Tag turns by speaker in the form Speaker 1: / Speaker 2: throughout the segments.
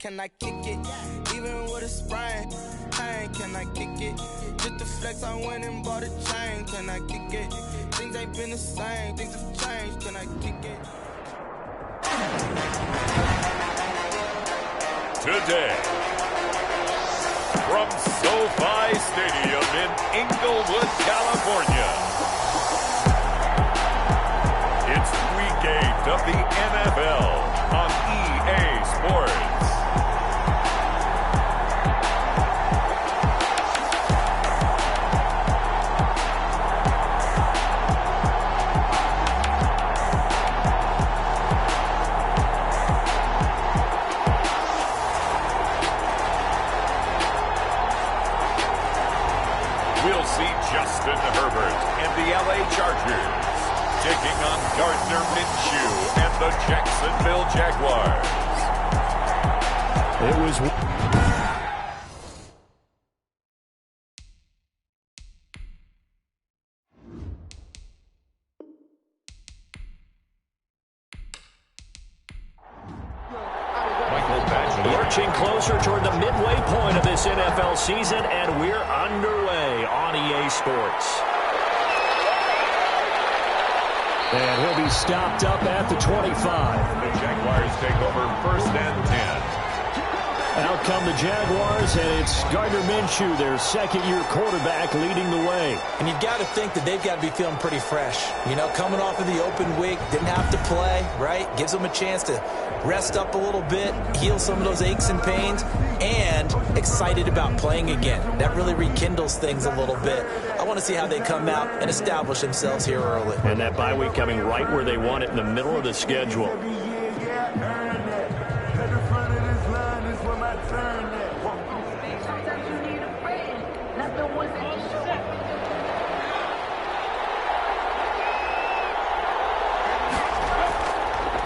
Speaker 1: Can I kick it? Even with a sprain, pain, can I kick it? Just the flex, I went and bought a chain. Can I kick it? Things ain't been the same, things have changed. Can I kick it?
Speaker 2: Today, from SoFi Stadium in Inglewood, California, it's Week 8 of the NFL on EA Sports. We'll see Justin Herbert and the LA Chargers taking on Gardner Minshew and the Jacksonville Jaguars.
Speaker 3: It was...
Speaker 4: Marching closer toward the midway point of this NFL season, and we're underway on EA Sports.
Speaker 3: And he'll be stopped up at the 25.
Speaker 2: The Jaguars take over 1st and 10.
Speaker 3: Out come the Jaguars, and it's Gardner Minshew, their second-year quarterback, leading the way.
Speaker 5: And you've got to think that they've got to be feeling pretty fresh. You know, coming off of the open week, didn't have to play, right? Gives them a chance to rest up a little bit, heal some of those aches and pains, and excited about playing again. That really rekindles things a little bit. I want to see how they come out and establish themselves here early.
Speaker 3: And that bye week coming right where they want it, in the middle of the schedule.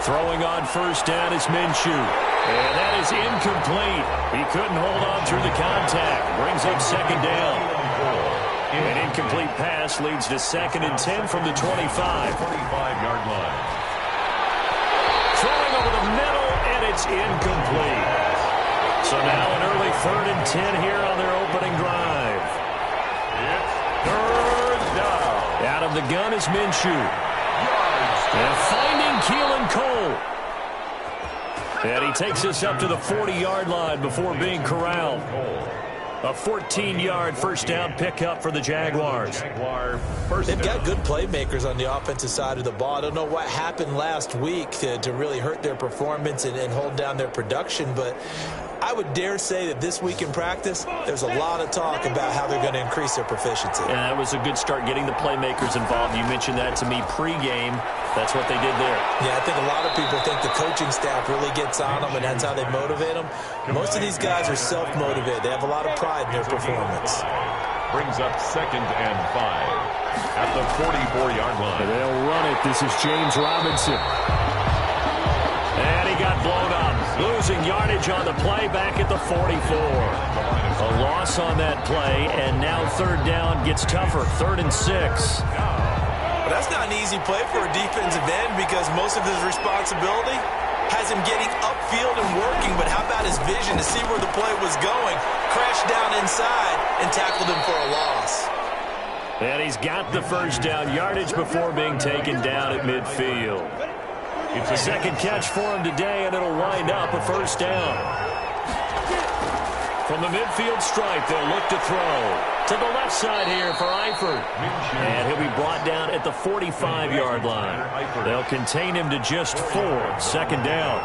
Speaker 3: Throwing on 1st down is Minshew. And that is incomplete. He couldn't hold on through the contact. Brings up 2nd down. An incomplete pass leads to 2nd and 10 from the 25.
Speaker 2: 45-yard line.
Speaker 3: Throwing over the middle, and it's incomplete. So now an early 3rd and 10 here on their opening drive.
Speaker 2: It's 3rd down.
Speaker 3: Out of the gun is Minshew. And finding Keelan Cole. And he takes us up to the 40-yard line before being corralled. A 14-yard 1st down pickup for the Jaguars.
Speaker 5: They've got good playmakers on the offensive side of the ball. I don't know what happened last week to really hurt their performance and hold down their production, but I would dare say that this week in practice, there's a lot of talk about how they're going to increase their proficiency.
Speaker 3: And that was a good start getting the playmakers involved. You mentioned that to me pregame. That's what they did there.
Speaker 5: Yeah, I think a lot of people think the coaching staff really gets on them, and that's how they motivate them. Most of these guys are self-motivated. They have a lot of pride in their performance.
Speaker 2: Brings up 2nd and 5 at the 44-yard line.
Speaker 3: And they'll run it. This is James Robinson. And he got blown up. Losing yardage on the play back at the 44. A loss on that play, and now 3rd down gets tougher. 3rd and 6.
Speaker 5: But that's not an easy play for a defensive end because most of his responsibility has him getting upfield and working. But how about his vision to see where the play was going? Crashed down inside and tackled him for a loss.
Speaker 3: And he's got the 1st down yardage before being taken down at midfield. It's a 2nd catch for him today, and it'll wind up a 1st down. From the midfield stripe, they'll look to throw. To the left side here for Eifert. And he'll be brought down at the 45-yard line. They'll contain him to just 4. 2nd down.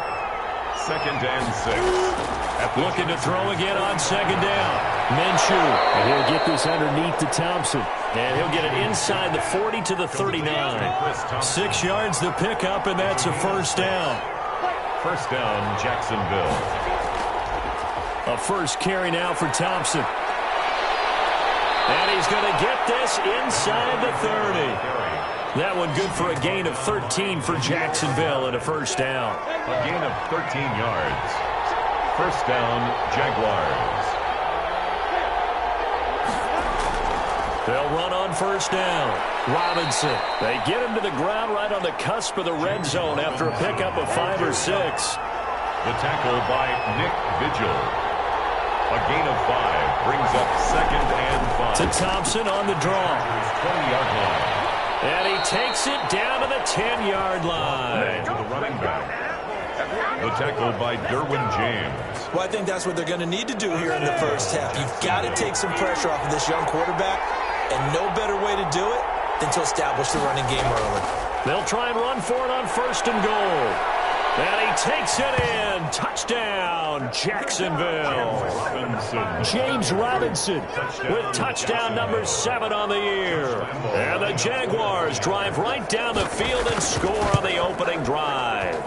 Speaker 2: 2nd and 6.
Speaker 3: Looking to throw again on 2nd down. Minshew. And he'll get this underneath to Thompson. And he'll get it inside the 40 to the 39. 6 yards the pickup, and that's a 1st down.
Speaker 2: 1st down, Jacksonville.
Speaker 3: A 1st carry now for Thompson. And he's going to get this inside the 30. That one good for a gain of 13 for Jacksonville and a 1st down.
Speaker 2: A gain of 13 yards. 1st down, Jaguars.
Speaker 3: They'll run on 1st down. Robinson. They get him to the ground right on the cusp of the red zone after a pickup of 5 or 6.
Speaker 2: The tackle by Nick Vigil. A gain of 5 brings up 2nd and 5.
Speaker 3: To Thompson on the draw.
Speaker 2: 20-yard line.
Speaker 3: And he takes it down to the 10-yard line.
Speaker 2: To the running back. The tackle by Derwin James.
Speaker 5: Well, I think that's what they're going to need to do here in the first half. You've got to take some pressure off of this young quarterback, and no better way to do it than to establish the running game early.
Speaker 3: They'll try and run for it on 1st and goal. And he takes it in. Touchdown, Jacksonville. James Robinson with touchdown number 7 on the year. And the Jaguars drive right down the field and score on the opening drive.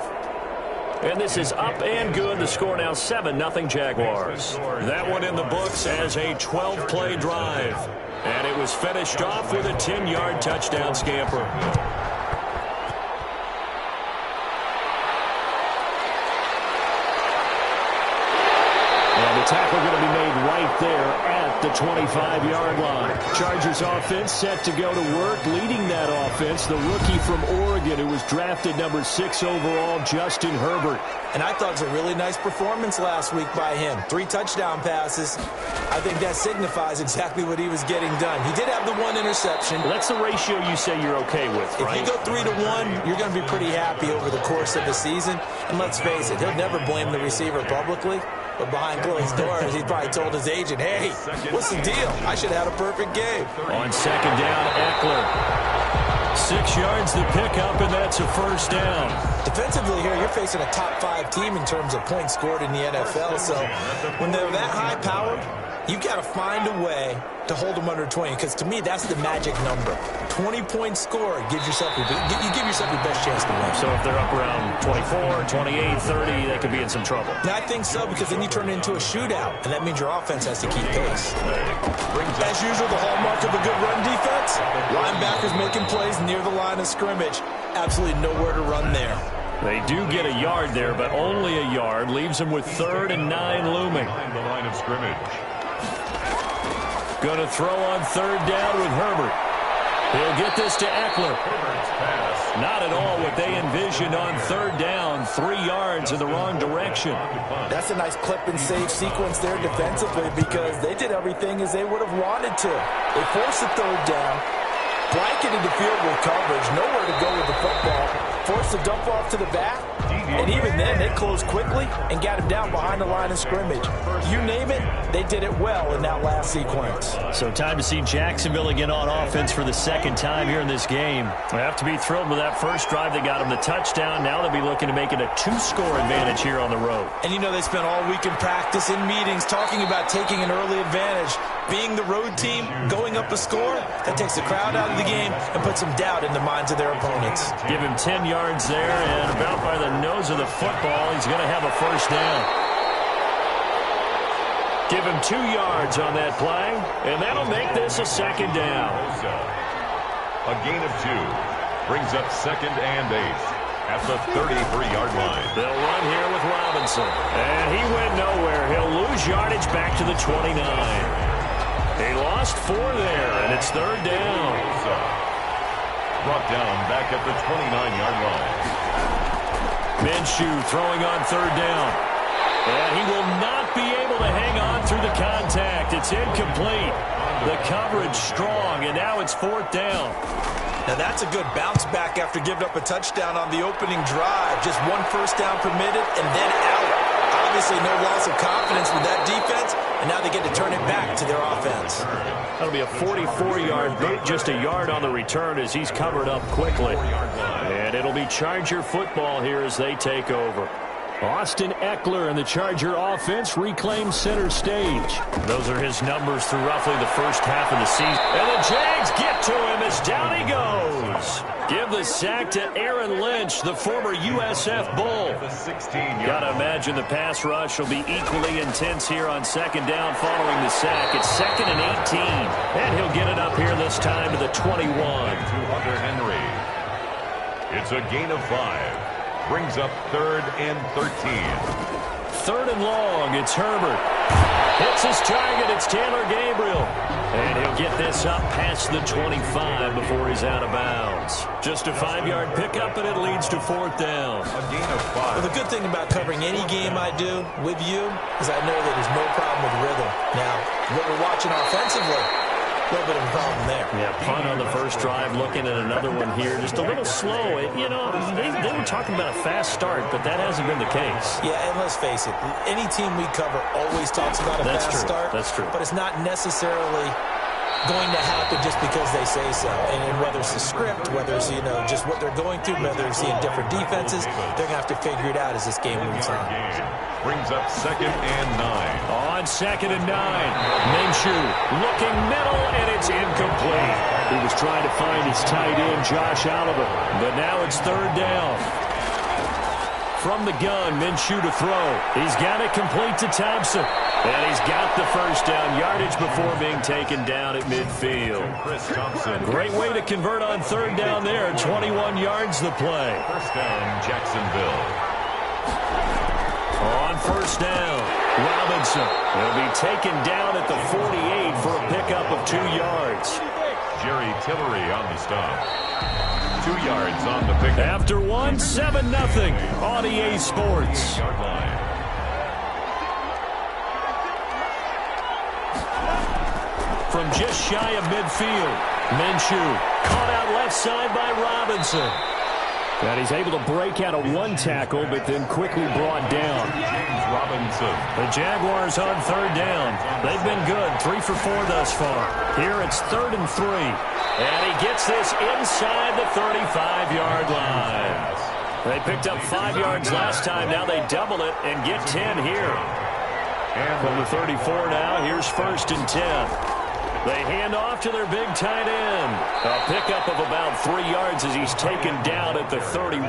Speaker 3: And this is up and good. The score now 7-0 Jaguars. That one in the books as a 12-play drive. And it was finished off with a 10-yard touchdown scamper. Tackle going to be made right there at the 25-yard line. Chargers offense set to go to work. Leading that offense, the rookie from Oregon who was drafted number 6 overall, Justin Herbert.
Speaker 5: And I thought it was a really nice performance last week by him. 3 touchdown passes. I think that signifies exactly what he was getting done. He did have the 1 interception.
Speaker 3: Well, that's the ratio you say you're okay with, right?
Speaker 5: If you go 3-to-1, you're going to be pretty happy over the course of the season. And let's face it, he'll never blame the receiver publicly. But behind closed doors, he probably told his agent, hey, what's the deal? I should have had a perfect game.
Speaker 3: On 2nd down, Eckler. 6 yards the pickup, and that's a 1st down.
Speaker 5: Defensively here, you're facing a top 5 team in terms of points scored in the NFL. So when they're that high-powered, you've got to find a way to hold them under 20, because to me, that's the magic number. 20-point score gives yourself you give yourself your best chance to win.
Speaker 3: So if they're up around 24, 28, 30, they could be in some trouble.
Speaker 5: And I think so, because then you turn it into a shootout, and that means your offense has to keep pace. As usual, the hallmark of a good run defense, linebackers making plays near the line of scrimmage. Absolutely nowhere to run there.
Speaker 3: They do get a yard there, but only a yard. Leaves them with 3rd and 9 looming.
Speaker 2: Behind the line of scrimmage.
Speaker 3: Going to throw on 3rd down with Herbert. He'll get this to Eckler. Not at all what they envisioned on 3rd down. 3 yards in the wrong direction.
Speaker 5: That's a nice clip and save sequence there defensively, because they did everything as they would have wanted to. They forced the 3rd down, blanketed the field with coverage, nowhere to go with the football, forced the dump off to the back, and even then they closed quickly and got him down behind the line of scrimmage. You name it, they did it well in that last sequence.
Speaker 3: So time to see Jacksonville again on offense for the 2nd time here in this game. They have to be thrilled with that first drive. They got them the touchdown. Now they'll be looking to make it a 2-score advantage here on the road.
Speaker 5: And you know they spent all week in practice, in meetings, talking about taking an early advantage. Being the road team, going up a score, that takes the crowd out of the game and puts some doubt in the minds of their opponents.
Speaker 3: Give him 10 yards there, and about by the nose of the football, he's going to have a 1st down. Give him 2 yards on that play, and that'll make this a 2nd down.
Speaker 2: A gain of 2 brings up 2nd and 8 at the 33-yard line.
Speaker 3: They'll run here with Robinson, and he went nowhere. He'll lose yardage back to the 29. He lost 4 there, and it's 3rd down.
Speaker 2: Brought down back at the 29-yard line.
Speaker 3: Minshew throwing on 3rd down. And he will not be able to hang on through the contact. It's incomplete. The coverage strong, and now it's 4th down.
Speaker 5: Now that's a good bounce back after giving up a touchdown on the opening drive. Just 1 1st down permitted and then out. Obviously no loss of confidence with that defense, and now they get to turn it back to their offense.
Speaker 3: That'll be a 44-yard boot, just a yard on the return as he's covered up quickly. And it'll be Charger football here as they take over. Austin Eckler and the Charger offense reclaim center stage. Those are his numbers through roughly the first half of the season. And the Jags get to him as down he goes. Give the sack to Aaron Lynch, the former USF Bull. Gotta imagine the pass rush will be equally intense here on 2nd down following the sack. It's 2nd and 18. And he'll get it up here this time to the 21.
Speaker 2: To Hunter Henry. It's a gain of 5. Brings up 3rd and 13.
Speaker 4: third and long. It's Herbert. Hits his target. It's Taylor Gabriel. And he'll get this up past the 25 before he's out of bounds. Just a 5-yard pickup, and it leads to fourth down.
Speaker 2: A gain of 5.
Speaker 5: Well, the good thing about covering any game I do with you is I know that there's no problem with rhythm. Now, what we're watching offensively, a little bit of a problem there.
Speaker 4: Yeah, punt on the first drive, looking at another one here. Just a little slow. You know, they were talking about a fast start, but that hasn't been the case.
Speaker 5: Yeah, and let's face it, any team we cover always talks about a fast start.
Speaker 4: That's true.
Speaker 5: But it's not necessarily going to happen just because they say so. And whether it's the script, whether it's, just what they're going through, whether they're seeing different defenses, they're going to have to figure it out as this game moves on.
Speaker 2: Brings up 2nd and 9.
Speaker 4: On 2nd and 9, Minshew looking middle, and it's incomplete. He was trying to find his tight end, Josh Oliver, but now it's 3rd down. From the gun, Minshew to throw. He's got it complete to Thompson. And he's got the first down yardage before being taken down at midfield.
Speaker 2: Chris Thompson.
Speaker 4: Great way to convert on 3rd down there. 21 yards the play.
Speaker 2: First down, Jacksonville.
Speaker 4: On 1st down, Robinson will be taken down at the 48 for a pickup of 2 yards.
Speaker 2: Jerry Tillery on the stop. 2 yards on the pickup.
Speaker 4: After 1, 7-0 on EA Sports.
Speaker 2: Yard line.
Speaker 4: From just shy of midfield, Minshew caught out left side by Robinson. And he's able to break out of 1 tackle, but then quickly brought down.
Speaker 2: James Robinson.
Speaker 4: The Jaguars on 3rd down. They've been good, 3 for 4 thus far. Here it's 3rd and 3. And he gets this inside the 35-yard line. They picked up 5 yards last time. Now they double it and get 10 here. And from the 34 now, here's 1st and 10. They hand off to their big tight end. A pickup of about 3 yards as he's taken down at the 31.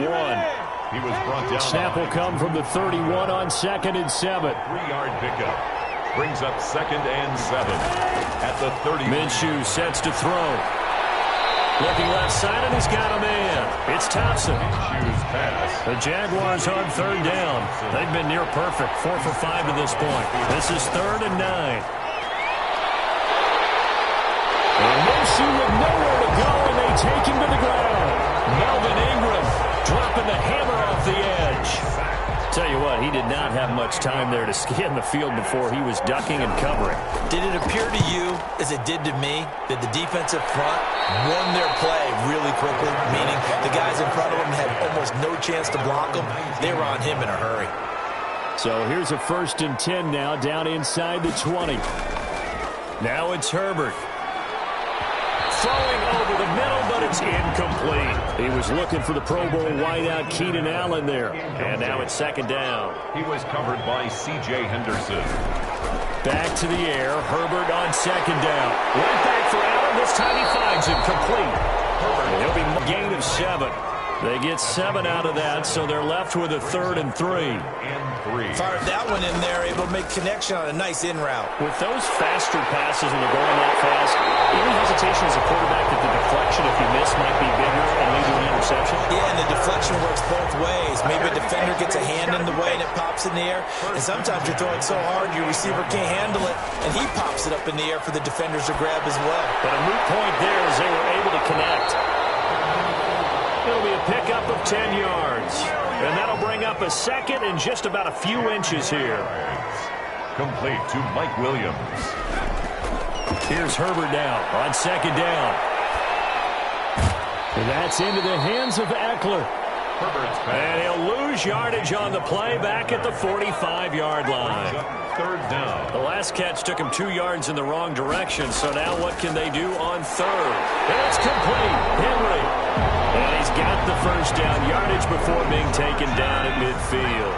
Speaker 2: He was brought down.
Speaker 4: Snap will come from the 31 on 2nd and 7.
Speaker 2: 3-yard pickup. Brings up 2nd and 7 at the 30.
Speaker 4: Minshew sets to throw. Looking left side, and he's got a man. It's Thompson.
Speaker 2: Minshew's pass.
Speaker 4: The Jaguars on 3rd down. They've been near perfect, 4 for 5 to this point. This is 3rd and 9. And Minshew with nowhere to go, and they take him to the ground. Melvin Ingram dropping the hammer off the edge. Tell you what, he did not have much time there to scan the field before he was ducking and covering.
Speaker 5: Did it appear to you, as it did to me, that the defensive front won their play really quickly, meaning the guys in front of them had almost no chance to block them? They were on him in a hurry.
Speaker 4: So here's a 1st and 10 now, down inside the 20. Now it's Herbert. Throwing over the middle, but it's incomplete. He was looking for the Pro Bowl wideout Keenan Allen there. And now it's 2nd down.
Speaker 2: He was covered by C.J. Henderson.
Speaker 4: Back to the air. Herbert on 2nd down. Right back for Allen. This time he finds it complete. Herbert, he'll be a gain of 7. They get 7 out of that, so they're left with a 3rd and 3.
Speaker 5: Fired that one in there, able to make connection on a nice in route.
Speaker 4: With those faster passes when they're going that fast, any hesitation as a quarterback that the deflection, if you miss, might be bigger and lead to an interception?
Speaker 5: Yeah, and the deflection works both ways. Maybe a defender gets a hand in the way and it pops in the air. And sometimes you're throwing so hard your receiver can't handle it, and he pops it up in the air for the defenders to grab as well.
Speaker 4: But a moot point there as they were able to connect. It'll be a pickup of 10 yards. And that'll bring up a 2nd and just about a few inches here.
Speaker 2: Complete to Mike Williams.
Speaker 4: Here's Herbert now on 2nd down. And that's into the hands of Eckler. And he'll lose yardage on the play back at the 45-yard line.
Speaker 2: 3rd down.
Speaker 4: The last catch took him 2 yards in the wrong direction, so now what can they do on 3rd? And it's complete. Henry. And he's got the first down yardage before being taken down at midfield.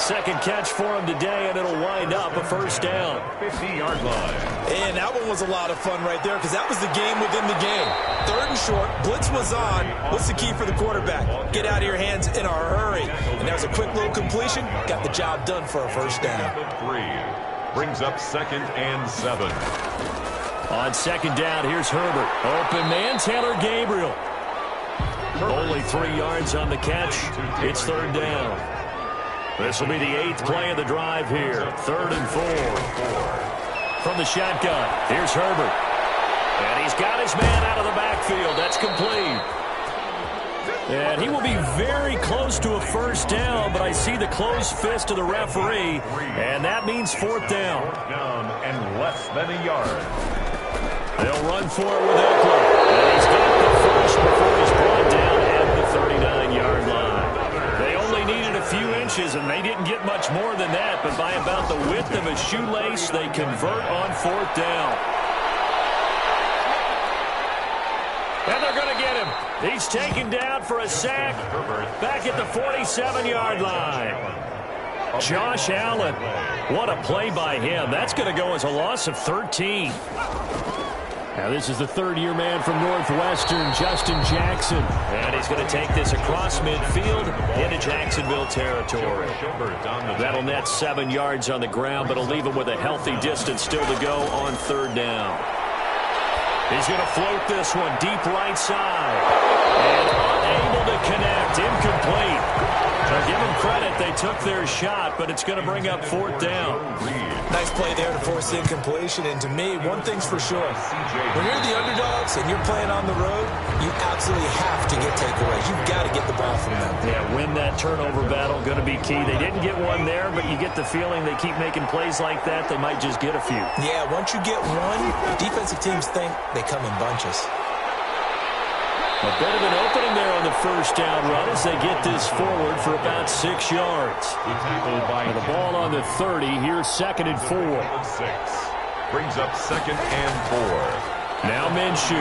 Speaker 4: 2nd catch for him today, and it'll wind up a 1st down.
Speaker 2: 50-yard line.
Speaker 5: And that one was a lot of fun right there because that was the game within the game. 3rd and short, blitz was on. What's the key for the quarterback? Get out of your hands in a hurry. And that was a quick little completion. Got the job done for a 1st down.
Speaker 2: 3 brings up 2nd and 7.
Speaker 4: On 2nd down, here's Herbert. Open man, Taylor Gabriel. Only 3 yards on the catch. It's 3rd down.
Speaker 3: This will be the 8th play of the drive here. 3rd and 4. From the shotgun, here's Herbert. And he's got his man out of the backfield. That's complete. And he will be very close to a first down, but I see the closed fist of the referee, and that means 4th down.
Speaker 2: And less than a yard.
Speaker 3: They'll run for it with Eckler. And he's got the first before he's brought down at the 39-yard line. They only needed a few inches, and they didn't get much more than that, but by about the width of a shoelace, they convert on 4th down. And they're going to get him. He's taken down for a sack back at the 47-yard line. Josh Allen, what a play by him. That's going to go as a loss of 13. Now this is the 3rd-year man from Northwestern, Justin Jackson. And he's going to take this across midfield into Jacksonville territory. That'll net 7 yards on the ground, but it'll leave him with a healthy distance still to go on 3rd down. He's going to float this one deep right side. And unable to connect. Incomplete. So give them credit. They took their shot, but it's going to bring up 4th down.
Speaker 5: Nice play there to force the incompletion. And to me, one thing's for sure. When you're the underdogs and you're playing on the road, you absolutely have to get takeaways. You've got to get the ball from them.
Speaker 3: Yeah, win that turnover battle. Going to be key. They didn't get one there, but you get the feeling they keep making plays like that, they might just get a few.
Speaker 5: Yeah, once you get one, defensive teams think they come in bunches.
Speaker 3: A bit of an opening there on the first down run as they get this forward for about 6 yards. And the ball on the 30. Here's 2nd and 4.
Speaker 2: Brings up 2nd and 4.
Speaker 3: Now Minshew.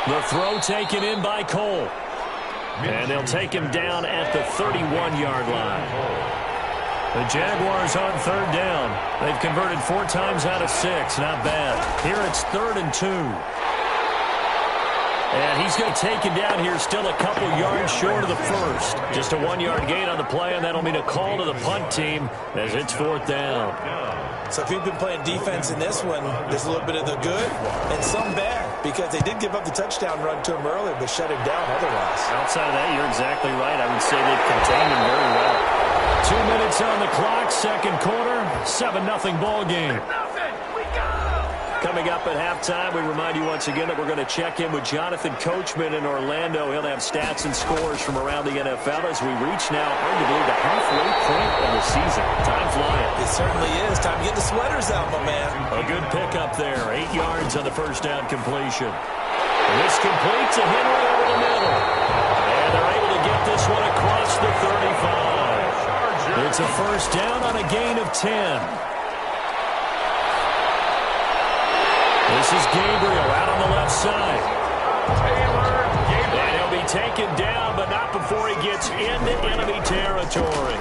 Speaker 3: The throw taken in by Cole. And they'll take him down at the 31-yard line. The Jaguars on 3rd down. They've converted 4 times out of 6. Not bad. Here it's 3rd and 2. And he's going to take him down here still a couple yards short of the first. Just a 1-yard gain on the play, and that'll mean a call to the punt team as it's 4th down.
Speaker 5: So if you've been playing defense in this one, there's a little bit of the good and some bad, because they did give up the touchdown run to him earlier, but shut him down otherwise.
Speaker 3: Outside of that, you're exactly right. I would say they've contained him very well. 2 minutes on the clock, 2nd quarter, 7-0 ball game. Coming up at halftime, we remind you once again that we're going to check in with Jonathan Coachman in Orlando. He'll have stats and scores from around the NFL as we reach now, arguably, the halfway point of the season. Time flying.
Speaker 5: It certainly is. Time to get the sweaters out, my man.
Speaker 3: A good pickup there. 8 yards on the first down completion. This completes a Henry over the middle. And they're able to get this one across the 35. It's a first down on a gain of 10. This is Gabriel out on the left side. And he'll be taken down, but not before he gets into enemy territory.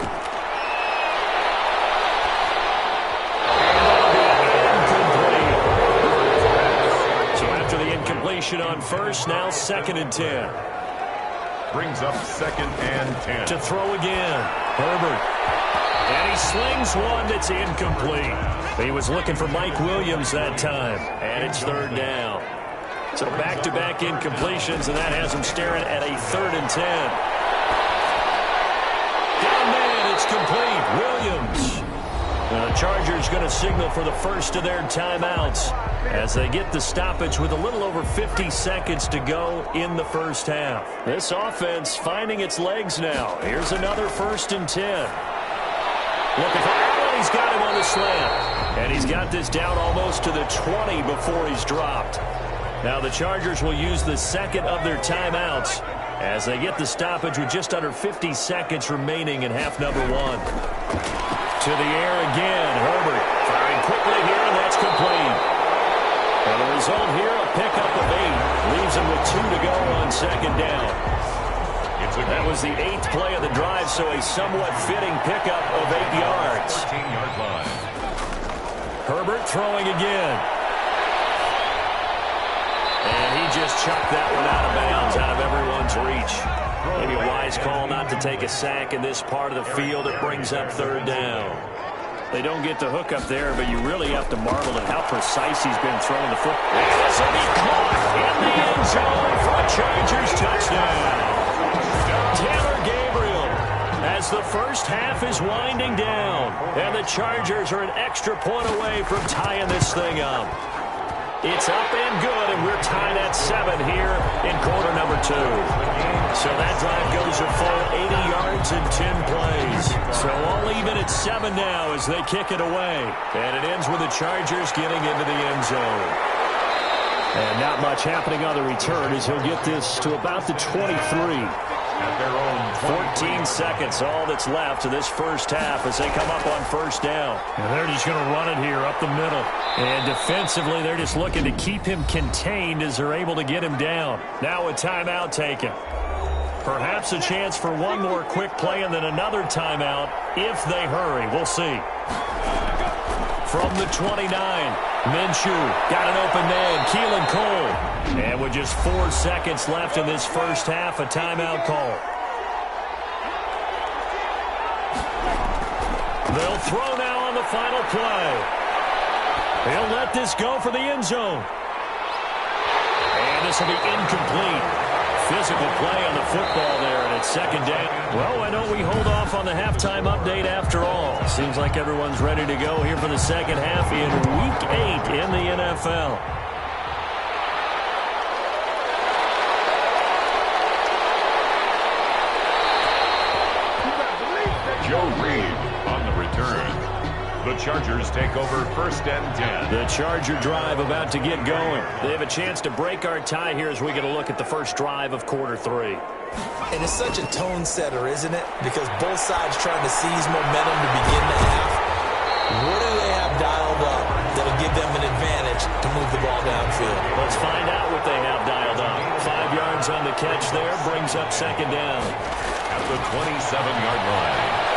Speaker 3: Incomplete. So after the incompletion on first, now 2nd and 10.
Speaker 2: Brings up 2nd and 10.
Speaker 3: To throw again. Herbert. And he slings one that's incomplete. He was looking for Mike Williams that time. And it's 3rd down. So back-to-back incompletions, and that has him staring at a 3rd and 10. Down man, it's complete. Williams. Now the Chargers going to signal for the first of their timeouts as they get the stoppage with a little over 50 seconds to go in the first half. This offense finding its legs now. Here's another 1st and 10. Looking for Allen. He's got him on the slant. And he's got this down almost to the 20 before he's dropped. Now the Chargers will use the 2nd of their timeouts as they get the stoppage with just under 50 seconds remaining in half number 1. To the air again. Herbert firing quickly here, and that's complete. And the result here, a pickup of 8. Leaves him with 2 to go on 2nd down. That was the 8th play of the drive, so a somewhat fitting pickup of 8 yards.
Speaker 2: 13-yard line.
Speaker 3: Herbert throwing again. And he just chucked that one out of bounds, out of everyone's reach. Maybe a wise call not to take a sack in this part of the field. It brings up 3rd down. They don't get the hook up there, but you really have to marvel at how precise he's been throwing the foot. And this will be caught in the end zone for a Chargers touchdown. Taylor Gabriel has the first half is winding down, and the Chargers are an extra point away from tying this thing up. It's up and good, and we're tied at 7 here in quarter number 2. So that drive goes a full 80 yards in 10 plays. So all even at 7 now as they kick it away. And it ends with the Chargers getting into the end zone. And not much happening on the return as he'll get this to about the 23. 14 seconds, all that's left of this first half as they come up on first down.
Speaker 4: And they're just going to run it here up the middle.
Speaker 3: And defensively, they're just looking to keep him contained as they're able to get him down. Now a timeout taken. Perhaps a chance for one more quick play and then another timeout if they hurry. We'll see. From the 29, Minshew got an open man, Keelan Cole. And with just 4 seconds left in this first half, a timeout call. They'll throw now on the final play. He'll let this go for the end zone. And this will be incomplete. Physical play on the football there, and it's second down. Well, why don't we hold off on the halftime update after all? Seems like everyone's ready to go here for the second half in Week 8 in the NFL.
Speaker 2: Joe Reed on the return. The Chargers take over first and 10.
Speaker 3: The Charger drive about to get going. They have a chance to break our tie here as we get a look at the first drive of quarter 3.
Speaker 5: And it's such a tone setter, isn't it? Because both sides trying to seize momentum to begin the half. What do they have dialed up that'll give them an advantage to move the ball downfield?
Speaker 3: Let's find out what they have dialed up. 5 yards on the catch there brings up second down.
Speaker 2: At the 27-yard line.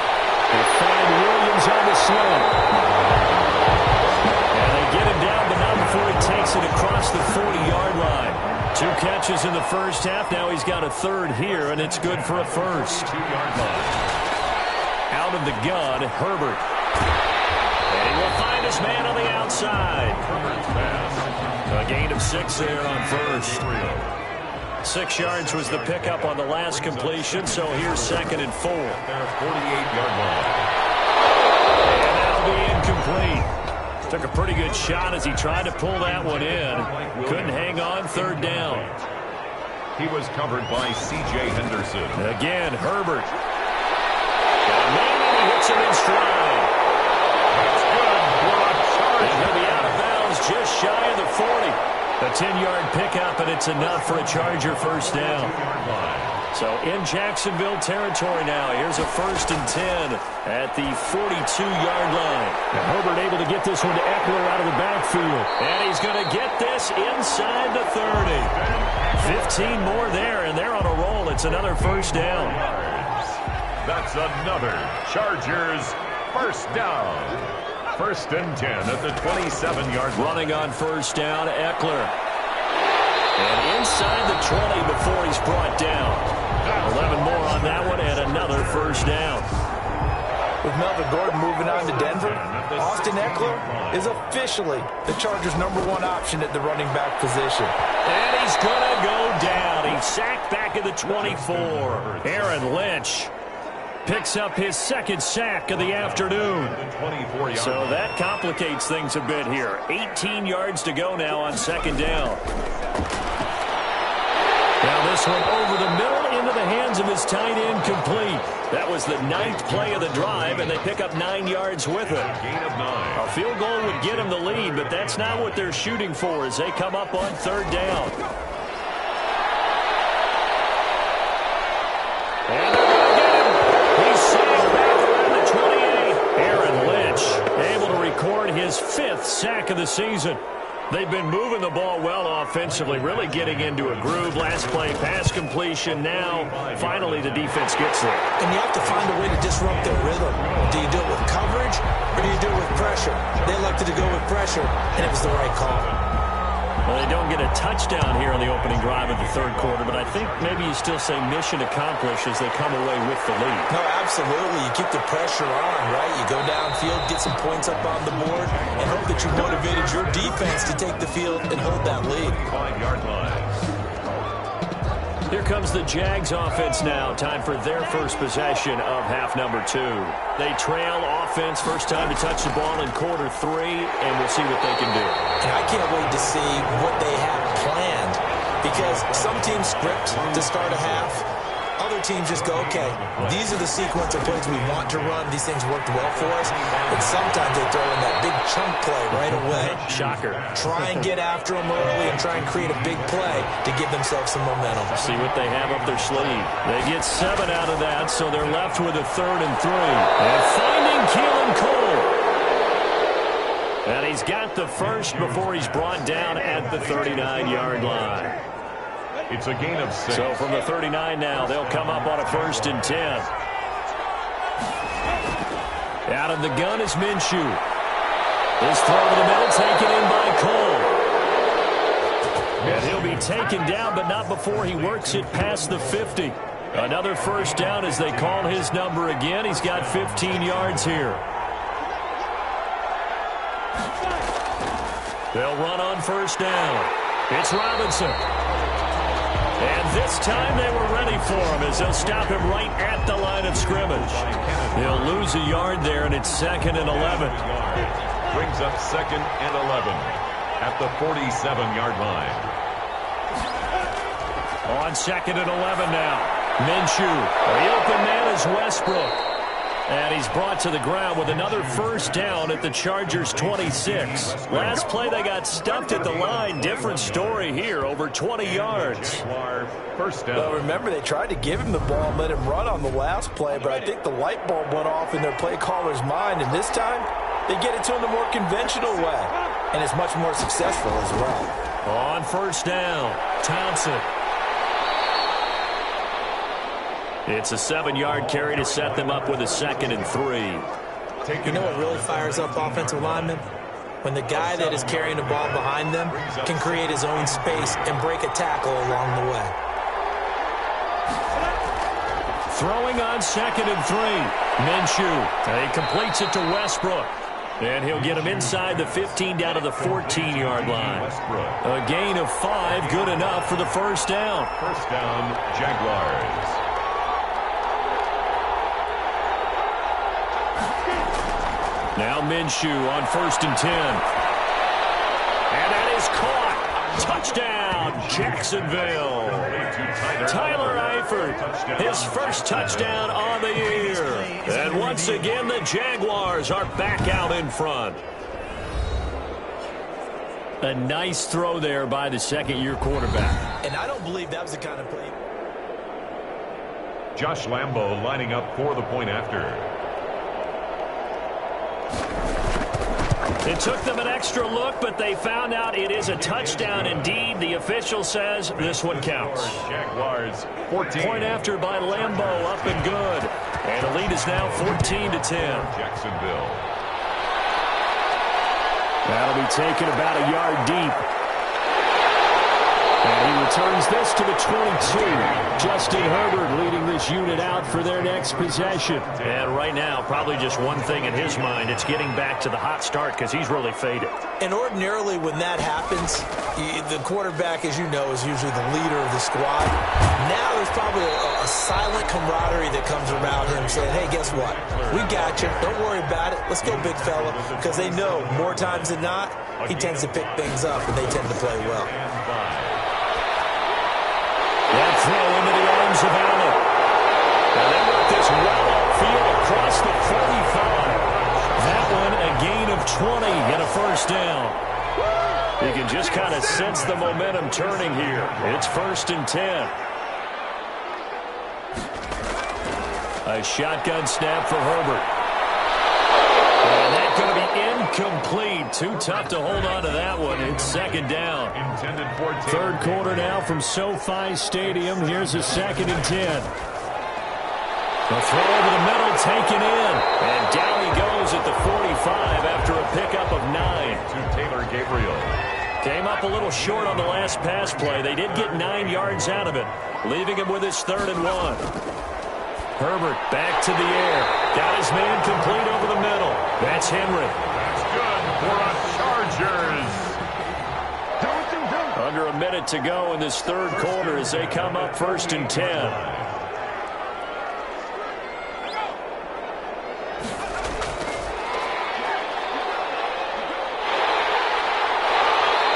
Speaker 3: They find Williams on the slant. And they get him down, but not before he takes it across the 40-yard line. 2 catches in the first half. Now he's got a third here, and it's good for a first.
Speaker 2: 2-yard line.
Speaker 3: Out of the gun, Herbert. And he will find his man on the outside.
Speaker 2: Herbert's pass.
Speaker 3: A gain of 6 there on first. 6 yards was the pickup on the last completion, so here's second and 4.
Speaker 2: Their 48-yard line.
Speaker 3: And that'll be incomplete. Took a pretty good shot as he tried to pull that one in. Couldn't hang on, third down.
Speaker 2: He was covered by C.J. Henderson.
Speaker 3: Again, Herbert. And maybe he hits him in stride.
Speaker 2: That's good for a charge.
Speaker 3: And he'll be out of bounds just shy of the 40. A 10-yard pickup, and it's enough for a Charger first down. So in Jacksonville territory now. Here's a first and 10 at the 42-yard line.
Speaker 4: And Herbert able to get this one to Eckler out of the backfield.
Speaker 3: And he's going to get this inside the 30. 15 more there, and they're on a roll. It's another first down.
Speaker 2: That's another Chargers first down. First and 10 at the 27-yard line.
Speaker 3: Running on first down, Eckler. And inside the 20 before he's brought down. 11 more on that one and another first down.
Speaker 5: With Melvin Gordon moving on to Denver, Austin Eckler is officially the Chargers' #1 option at the running back position.
Speaker 3: And he's going to go down. He's sacked back at the 24. Aaron Lynch picks up his second sack of the afternoon. So that complicates things a bit here. 18 yards to go now on second down. Now this one over the middle into the hands of his tight end, complete. That was the 9th play of the drive, and they pick up 9 yards with it.
Speaker 2: Gain of 9.
Speaker 3: A field goal would get them the lead, but that's not what they're shooting for as they come up on third down. And they're going to get him. He's sacked back around the 28. Aaron Lynch able to record his 5th sack of the season. They've been moving the ball well offensively, really getting into a groove. Last play, pass completion. Now, finally, the defense gets there.
Speaker 5: And you have to find a way to disrupt their rhythm. Do you do it with coverage, or do you do it with pressure? They elected to go with pressure, and it was the right call.
Speaker 3: Well, they don't get a touchdown here on the opening drive of the third quarter, but I think maybe you still say mission accomplished as they come away with the lead.
Speaker 5: No, absolutely. You keep the pressure on, right? You go downfield, get some points up on the board, and hope that you motivated your defense to take the field and hold that lead.
Speaker 2: 5-yard line.
Speaker 3: Here comes the Jags offense now. Time for their first possession of half number 2. They trail offense, first time to touch the ball in quarter 3, and we'll see what they can do.
Speaker 5: And I can't wait to see what they have planned, because some teams script to start a half. Other teams just go, okay, these are the sequence of plays we want to run. These things worked well for us. And sometimes they throw in that big chunk play right away.
Speaker 3: Shocker.
Speaker 5: Try and get after them early and try and create a big play to give themselves some momentum.
Speaker 3: See what they have up their sleeve. They get 7 out of that, so they're left with a 3rd and 3. And finding Keelan Cole. And he's got the first before he's brought down at the 39-yard line.
Speaker 2: It's a gain of 6.
Speaker 3: So from the 39 now, they'll come up on a 1st and 10. Out of the gun is Minshew. His throw to the middle taken in by Cole. And he'll be taken down, but not before he works it past the 50. Another first down as they call his number again. He's got 15 yards here. They'll run on first down. It's Robinson. And this time they were ready for him as they'll stop him right at the line of scrimmage. They'll lose a yard there, and it's 2nd and 11.
Speaker 2: Brings up 2nd and 11 at the 47-yard line.
Speaker 3: On 2nd and 11 now. Minshew. The open man is Westbrook. And he's brought to the ground with another first down at the Chargers' 26. Last play they got stuffed at the line. Different story here, over 20 yards.
Speaker 2: First down.
Speaker 5: Well, remember, they tried to give him the ball and let him run on the last play, but I think the light bulb went off in their play caller's mind, and this time they get it to him the more conventional way, and it's much more successful as well.
Speaker 3: On first down, Thompson. It's a 7-yard carry to set them up with a 2nd and 3.
Speaker 5: You know what really fires up offensive linemen? When the guy that is carrying the ball behind them can create his own space and break a tackle along the way.
Speaker 3: Throwing on 2nd and 3. Minshew. He completes it to Westbrook. And he'll get him inside the 15 down to the 14-yard line. A gain of 5, good enough for the first down.
Speaker 2: First down, Jaguars.
Speaker 3: Now Minshew on 1st and 10. And that is caught. Touchdown, Jacksonville. Tyler Eifert, his first touchdown on the year. And once again, the Jaguars are back out in front. A nice throw there by the second-year quarterback.
Speaker 5: And I don't believe that was the kind of play.
Speaker 2: Josh Lambo lining up for the point after.
Speaker 3: It took them an extra look, but they found out it is a touchdown indeed. The official says this one counts.
Speaker 2: Jaguars 14.
Speaker 3: Point after by Lambo, up and good. And the lead is now 14-10.
Speaker 2: Jacksonville.
Speaker 3: That'll be taken about a yard deep. And he returns this to the 22. Justin Herbert leading this unit out for their next possession. And right now, probably just one thing in his mind. It's getting back to the hot start because he's really faded.
Speaker 5: And ordinarily when that happens, the quarterback, as you know, is usually the leader of the squad. Now there's probably a silent camaraderie that comes around him saying, hey, guess what? We got you. Don't worry about it. Let's go, big fella. Because they know more times than not, he tends to pick things up and they tend to play well.
Speaker 3: That throw into the arms of Allen. And they work this well upfield across the 45. That one a gain of 20 and a first down. You can just kind of sense the momentum turning here. It's 1st and 10. A shotgun snap for Herbert. And that's going to be incomplete. Too tough to hold on to that one. It's 2nd down. Third quarter now from SoFi Stadium. Here's a 2nd and 10. The throw over the middle taken in. And down he goes at the 45 after a pickup of 9.
Speaker 2: To Taylor Gabriel.
Speaker 3: Came up a little short on the last pass play. They did get 9 yards out of it, leaving him with his 3rd and 1. Herbert back to the air. Got his man complete over the middle. That's Henry.
Speaker 2: That's good for a Chargers.
Speaker 3: Under a minute to go in this third quarter as they come up 1st and 10.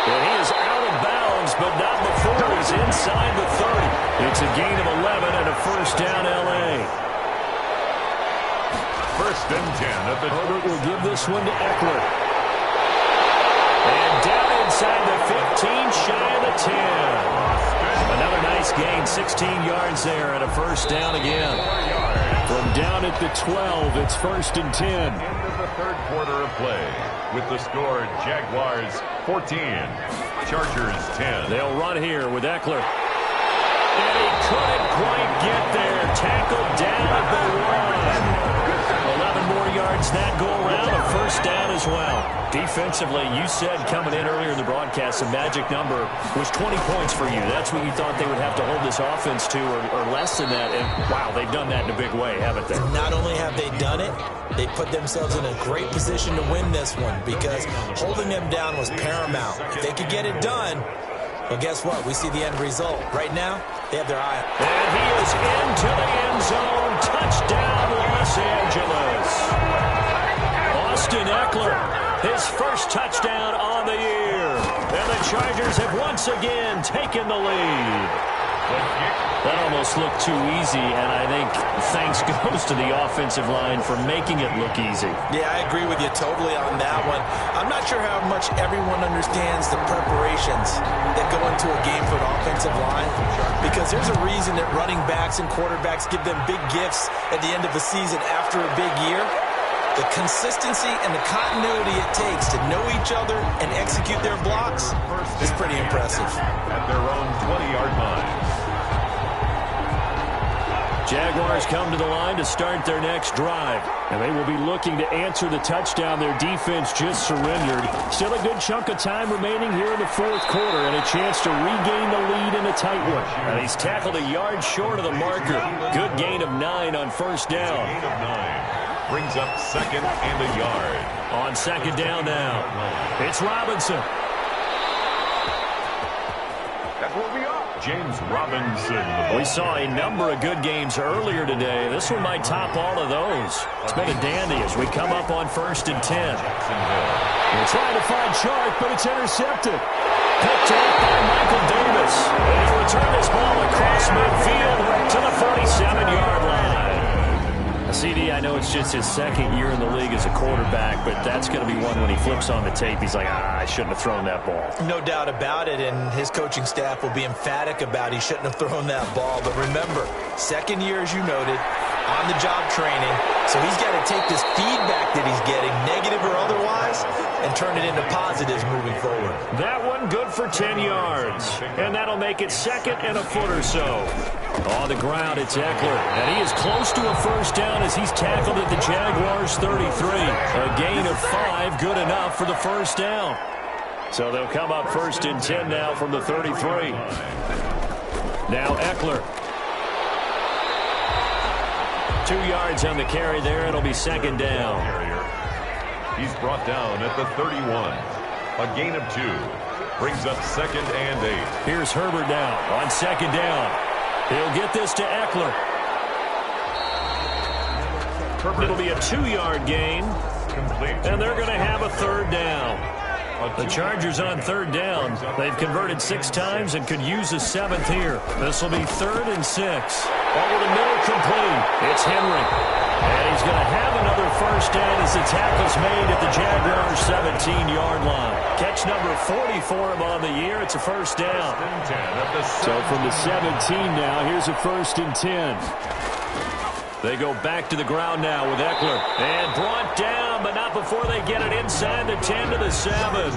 Speaker 3: And he is out of bounds, but not before he's inside the 30. It's a gain of 11 and a first down, L.A.
Speaker 2: 1st and 10 at the
Speaker 3: Herbert will give this one to Eckler. And down inside the 15, shy of the 10. Another nice gain, 16 yards there and a first down again. From down at the 12, it's 1st and 10.
Speaker 2: Into the third quarter of play with the score Jaguars 14, Chargers 10.
Speaker 3: They'll run here with Eckler. And he couldn't quite get there. Tackled down at the 1. 11 more yards that go around, a first down as well. Defensively, you said coming in earlier in the broadcast, the magic number was 20 points for you. That's what you thought they would have to hold this offense to, or less than that. And, wow, they've done that in a big way, haven't they?
Speaker 5: Not only have they done it, they put themselves in a great position to win this one because holding them down was paramount. If they could get it done, well, guess what? We see the end result. Right now, they have their eye.
Speaker 3: And he is into the end zone. Touchdown, Los Angeles. Austin Eckler, his first touchdown on the year. And the Chargers have once again taken the lead. That almost looked too easy, and I think thanks goes to the offensive line for making it look easy.
Speaker 5: Yeah, I agree with you totally on that one. I'm not sure how much everyone understands the preparations that go into a game for an offensive line, because there's a reason that running backs and quarterbacks give them big gifts at the end of the season after a big year. The consistency and the continuity it takes to know each other and execute their blocks is pretty impressive.
Speaker 2: At their own 20-yard line.
Speaker 3: Jaguars come to the line to start their next drive. And they will be looking to answer the touchdown their defense just surrendered. Still a good chunk of time remaining here in the fourth quarter and a chance to regain the lead in a tight one. And he's tackled a yard short of the marker. Good gain of 9 on first down.
Speaker 2: Gain of 9. Brings up 2nd and a yard.
Speaker 3: On 2nd down now, it's Robinson.
Speaker 2: That will be up. James Robinson.
Speaker 3: We saw a number of good games earlier today. This one might top all of those. It's been a dandy as we come up on 1st and 10. They're trying to find Chark, but it's intercepted. Picked off by Michael Davis. And he'll return this ball across midfield to the 47-yard line. CD, I know it's just his second year in the league as a quarterback, but that's going to be one when he flips on the tape. He's like, I shouldn't have thrown that ball.
Speaker 5: No doubt about it, and his coaching staff will be emphatic about he shouldn't have thrown that ball. But remember, second year, as you noted, on-the-job training, so he's got to take this feedback that he's getting, negative or otherwise, and turn it into positives moving forward.
Speaker 3: That one good for 10 yards, and that'll make it 2nd and a foot or so. On the ground, it's Eckler, and he is close to a first down as he's tackled at the Jaguars' 33. A gain of 5, good enough for the first down. So they'll come up 1st and 10 now from the 33. Now Eckler. 2 yards on the carry there. It'll be 2nd down.
Speaker 2: He's brought down at the 31. A gain of 2. Brings up 2nd and 8.
Speaker 3: Here's Herbert now on 2nd down. He'll get this to Eckler. It'll be a 2-yard gain.
Speaker 2: Complete.
Speaker 3: And they're going to have a 3rd down. The Chargers on 3rd down. They've converted 6 times and could use a 7th here. This will be 3rd and 6. Over the middle, complete. It's Henry. And he's going to have another first down as the tackle's made at the Jaguars' 17-yard line. Catch number 40 for him on the year. It's a first down. So from the 17 now, here's a 1st and 10. They go back to the ground now with Eckler. And brought down, but not before they get it inside the 10 to the 7.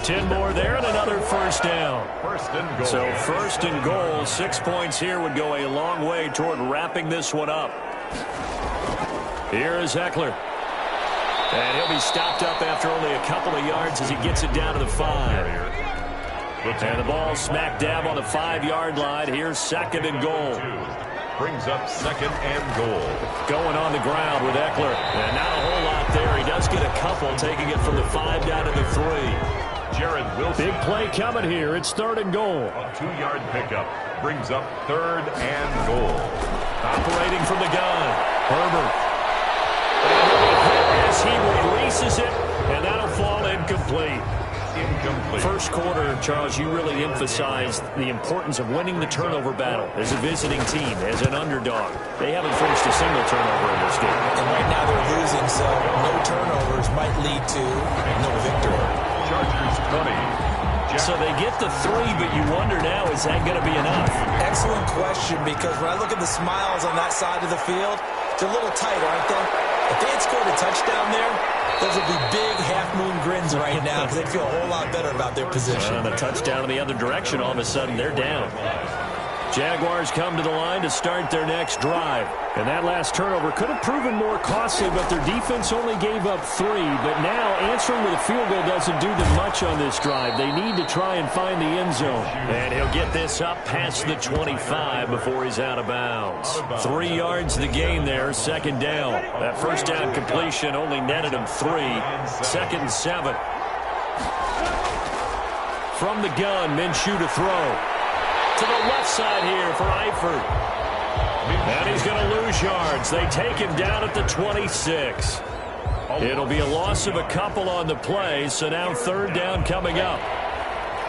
Speaker 3: 10 more there and another first down.
Speaker 2: First and goal.
Speaker 3: So 1st and goal, 6 points here would go a long way toward wrapping this one up. Here is Eckler. And he'll be stopped up after only a couple of yards as he gets it down to the 5. And the ball smack dab on the 5-yard line. Here's 2nd and goal.
Speaker 2: Brings up 2nd and goal.
Speaker 3: Going on the ground with Eckler. And not a whole lot there. He does get a couple, taking it from the 5 down to the 3.
Speaker 2: Jared Wilson.
Speaker 3: Big play coming here. It's 3rd and goal.
Speaker 2: A 2-yard pickup brings up 3rd and goal.
Speaker 3: Operating from the gun, Herbert. And he'll be hit as he releases it, and that'll fall incomplete. First quarter, Charles, you really emphasized the importance of winning the turnover battle as a visiting team, as an underdog. They haven't forced a single turnover in this game.
Speaker 5: And right now they're losing, so no turnovers might lead to no victory.
Speaker 2: Chargers 20.
Speaker 3: So they get the 3, but you wonder now, is that going to be enough?
Speaker 5: Excellent question, because when I look at the smiles on that side of the field, they're a little tight, aren't they? If they had scored a touchdown there, those would be big half-moon grins right now because they'd feel a whole lot better about their position.
Speaker 3: And a touchdown in the other direction, all of a sudden they're down. Jaguars come to the line to start their next drive. And that last turnover could have proven more costly, but their defense only gave up 3. But now answering with a field goal doesn't do them much on this drive. They need to try and find the end zone. And he'll get this up past the 25 before he's out of bounds. 3 yards the gain there, 2nd down. That first down completion only netted him 3. 2nd and 7. From the gun, Minshew to throw. To the left side here for Eifert. And he's going to lose yards. They take him down at the 26. It'll be a loss of a couple on the play, so now 3rd down coming up.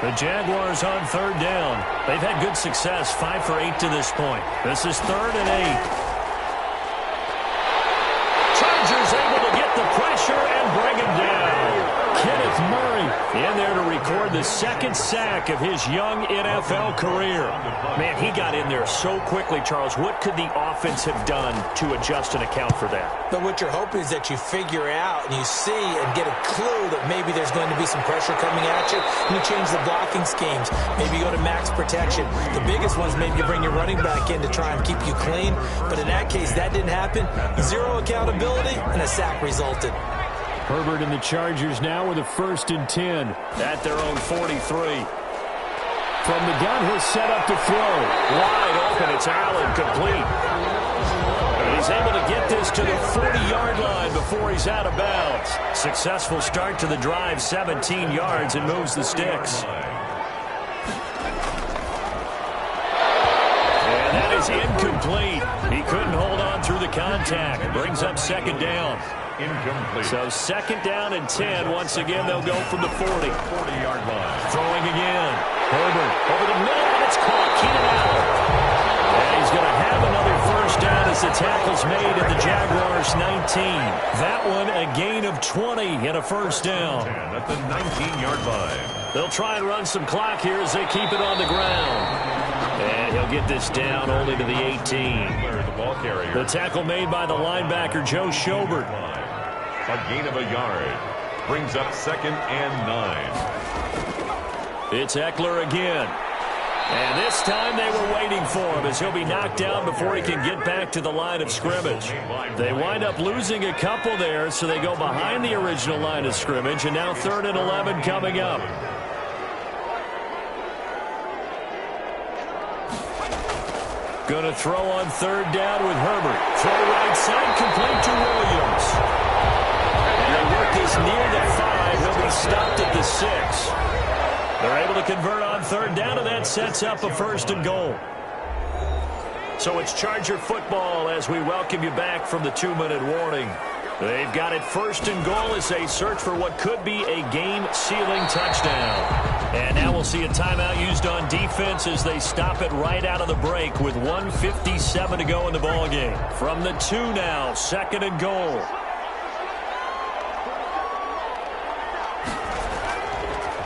Speaker 3: The Jaguars on 3rd down. They've had good success, 5 for 8 to this point. This is 3rd and 8. Chargers able to get the pressure and bring him down. Kenneth Murray in there to record the 2nd sack of his young NFL career. Man, he got in there so quickly, Charles. What could the offense have done to adjust and account for that?
Speaker 5: But what you're hoping is that you figure out and you see and get a clue that maybe there's going to be some pressure coming at you, and you change the blocking schemes. Maybe you go to max protection. The biggest ones, maybe you bring your running back in to try and keep you clean. But in that case, that didn't happen. 0 accountability, and a sack resulted.
Speaker 3: Herbert and the Chargers now with a 1st and 10 at their own 43. From the gun, he'll set up to throw. Wide open, it's Allen, complete. And he's able to get this to the 40-yard line before he's out of bounds. Successful start to the drive, 17 yards, and moves the sticks. And that is incomplete. He couldn't hold on through the contact. Brings up 2nd down.
Speaker 2: Incomplete.
Speaker 3: So 2nd down and 10. Once again, they'll go from the
Speaker 2: 40-yard line.
Speaker 3: Throwing again. Herbert over the middle, and it's caught. Keenan Allen. And he's going to have another 1st down as the tackle's made at the Jaguars' 19. That one a gain of 20 and a 1st down.
Speaker 2: At the 19-yard line.
Speaker 3: They'll try and run some clock here as they keep it on the ground. And he'll get this down only to the 18.
Speaker 2: The ball carrier.
Speaker 3: The tackle made by the linebacker, Joe Schobert.
Speaker 2: A gain of a yard. Brings up 2nd and 9.
Speaker 3: It's Eckler again. And this time they were waiting for him as he'll be knocked down before he can get back to the line of scrimmage. They wind up losing a couple there, so they go behind the original line of scrimmage, and now 3rd and 11 coming up. Going to throw on 3rd down with Herbert. Throw right side, complete to Williams. And they work this near the 5. He'll be stopped at the 6. They're able to convert on 3rd down, and that sets up a 1st and goal. So it's Charger football as we welcome you back from the 2-minute warning. They've got it 1st and goal as they search for what could be a game-sealing touchdown. And now we'll see a timeout used on defense as they stop it right out of the break with 1:57 to go in the ballgame. From the 2 now, 2nd and goal.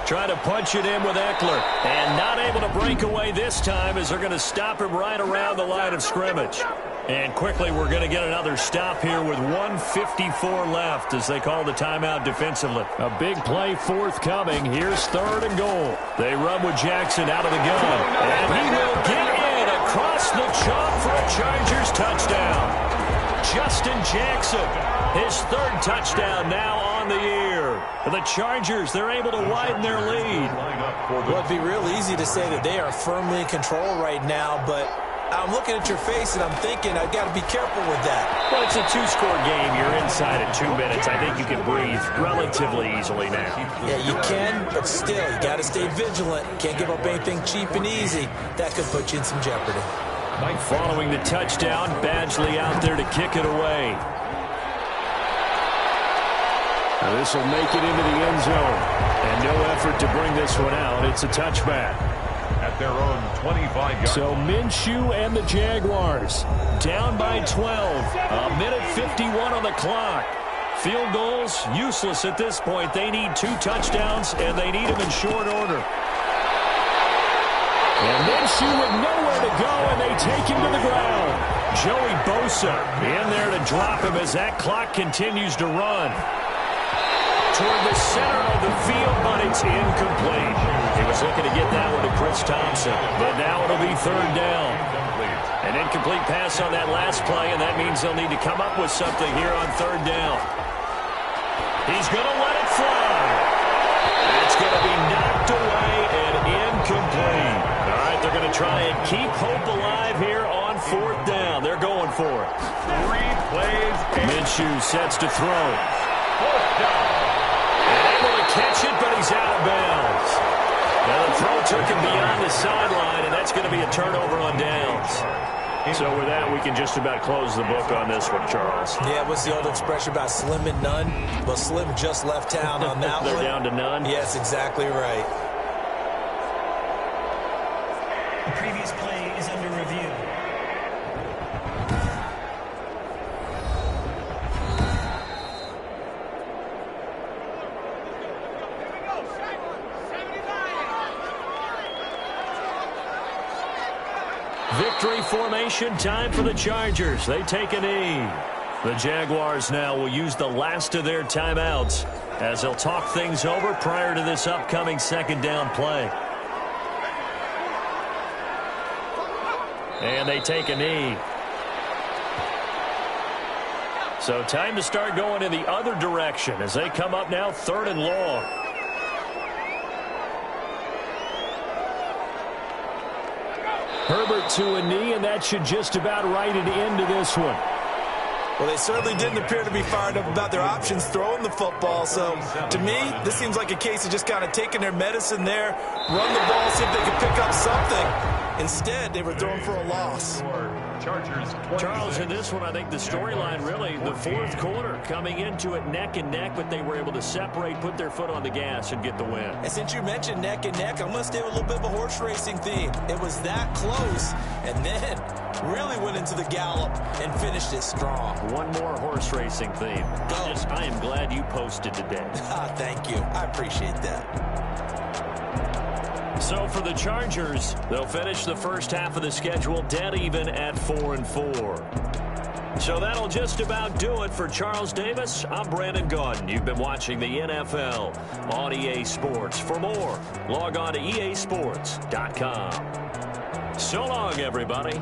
Speaker 3: Trying to punch it in with Eckler. And not able to break away this time as they're going to stop him right around the line of scrimmage. And quickly we're going to get another stop here with 1:54 left as they call the timeout defensively. A big play forthcoming. Here's 3rd and goal. They run with Jackson out of the gun. And he will get in across the chalk for a Chargers touchdown. Justin Jackson, his 3rd touchdown now on the year. The Chargers, they're able to widen their lead.
Speaker 5: Well, it'd be real easy to say that they are firmly in control right now, but I'm looking at your face, and I'm thinking I've got to be careful with that.
Speaker 3: Well, it's a two-score game. You're inside at 2 minutes. I think you can breathe relatively easily now.
Speaker 5: Yeah, you can, but still, you got to stay vigilant. Can't give up anything cheap and easy. That could put you in some jeopardy.
Speaker 3: Following the touchdown, Badgley out there to kick it away. Now this will make it into the end zone. And no effort to bring this one out. It's a touchback.
Speaker 2: At their own 25-yard.
Speaker 3: So Minshew and the Jaguars down by 12. A minute 51 on the clock. Field goals useless at this point. They need 2 touchdowns, and they need them in short order. And Minshew with nowhere to go, and they take him to the ground. Joey Bosa in there to drop him as that clock continues to run. Toward the center of the field, but it's incomplete. He was looking to get that one to Chris Thompson, but now it'll be third down. An incomplete pass on that last play, and that means they'll need to come up with something here on third down. He's going to let it fly. It's going to be knocked away and incomplete. All right, they're going to try and keep hope alive here on fourth down. They're going for it.
Speaker 2: 3 plays.
Speaker 3: Minshew sets to throw.
Speaker 2: Fourth down.
Speaker 3: Able to catch it, but he's out of bounds. Now the throw took him beyond the sideline, and that's going to be a turnover on downs. So with that, we can just about close the book on this one, Charles.
Speaker 5: Yeah, what's the old expression about slim and none? Well, Slim just left town on that
Speaker 3: They're
Speaker 5: one.
Speaker 3: down to none?
Speaker 5: Yes, exactly right.
Speaker 6: The previous play is under review.
Speaker 3: Victory formation, time for the Chargers. They take a knee. The Jaguars now will use the last of their timeouts as they'll talk things over prior to this upcoming second down play. And they take a knee. So time to start going in the other direction as they come up now third and long. Herbert to a knee, and that should just about write it into this one.
Speaker 5: Well, they certainly didn't appear to be fired up about their options throwing the football. So, to me, this seems like a case of just kind of taking their medicine there, run the ball, see if they can pick up something. Instead, they were throwing for a loss.
Speaker 3: Charles, in this one, I think the storyline really, the fourth quarter, coming into it neck and neck, but they were able to separate, put their foot on the gas, and get the win.
Speaker 5: And since you mentioned neck and neck, I'm going to stay with a little bit of a horse racing theme. It was that close, and then really went into the gallop and finished it strong.
Speaker 3: One more horse racing theme. I am glad you posted today.
Speaker 5: Thank you. I appreciate that.
Speaker 3: So for the Chargers, they'll finish the first half of the schedule dead even at 4-4. So that'll just about do it for Charles Davis. I'm Brandon Gaudin. You've been watching the NFL on EA Sports. For more, log on to easports.com. So long, everybody.